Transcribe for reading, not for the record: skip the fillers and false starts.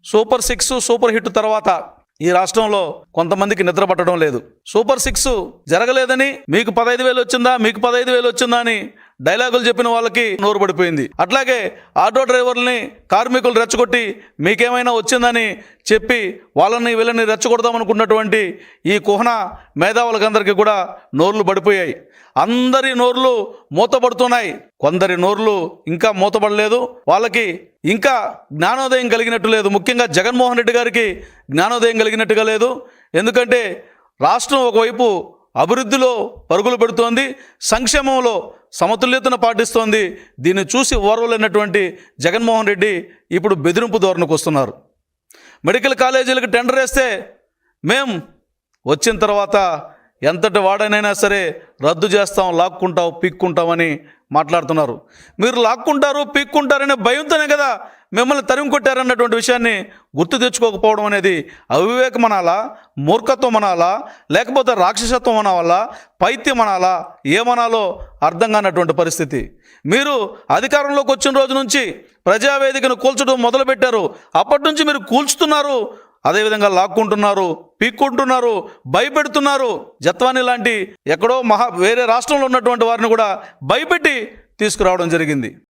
Super 6 super hit తర్వాత ఈ రాష్ట్రంలో కొంతమందికి నిద్ర పట్టడం లేదు. సూపర్ 6 జరగలేదని మీకు 15,000 వచ్చిందా, మీకు 15,000 వచ్చిందా అని డైలాగులు చెప్పిన వాళ్ళకి నోరు పడిపోయింది. అట్లాగే ఆటో డ్రైవర్లని, కార్మికులు రెచ్చగొట్టి మీకేమైనా వచ్చిందని చెప్పి వాళ్ళని వీళ్ళని రెచ్చగొడదామనుకున్నటువంటి ఈ కుహన మేధావులకందరికీ కూడా నోర్లు పడిపోయాయి. అందరి నోర్లు మూతపడుతున్నాయి. కొందరి నోర్లు ఇంకా మూతపడలేదు. వాళ్ళకి ఇంకా జ్ఞానోదయం కలిగినట్టు లేదు. ముఖ్యంగా జగన్మోహన్ రెడ్డి గారికి జ్ఞానోదయం కలిగినట్టుగా లేదు. ఎందుకంటే రాష్ట్రం ఒకవైపు అభివృద్ధిలో పరుగులు పెడుతోంది, సంక్షేమంలో సమతుల్యతను పాటిస్తోంది. దీన్ని చూసి ఓర్వలేనటువంటి జగన్మోహన్ రెడ్డి ఇప్పుడు బెదిరింపు ధోరణికి వస్తున్నారు. మెడికల్ కాలేజీలకు టెండర్ వేస్తే మేం వచ్చిన తర్వాత ఎంతటి వాడనైనా సరే రద్దు చేస్తాం, లాక్కుంటాం, పీక్కుంటామని మాట్లాడుతున్నారు. మీరు లాక్కుంటారు, పీక్కుంటారనే భయంతోనే కదా మిమ్మల్ని తరిమి కొట్టారన్నటువంటి విషయాన్ని గుర్తు తెచ్చుకోకపోవడం అనేది అవివేకం అనాలా, మూర్ఖత్వం అనాలా, లేకపోతే రాక్షసత్వం అనాలా, పైత్యం అనాలా, ఏమనాలో అర్థం కానటువంటి పరిస్థితి. మీరు అధికారంలోకి వచ్చిన రోజు నుంచి ప్రజావేదికను కూల్చడం మొదలుపెట్టారు. అప్పటి నుంచి మీరు కూల్చుతున్నారు, అదేవిధంగా లాక్కుంటున్నారు, పీక్కుంటున్నారు, భయపెడుతున్నారు. జత్వాని లాంటి ఎక్కడో వేరే రాష్ట్రంలో ఉన్నటువంటి వారిని కూడా భయపెట్టి తీసుకురావడం జరిగింది.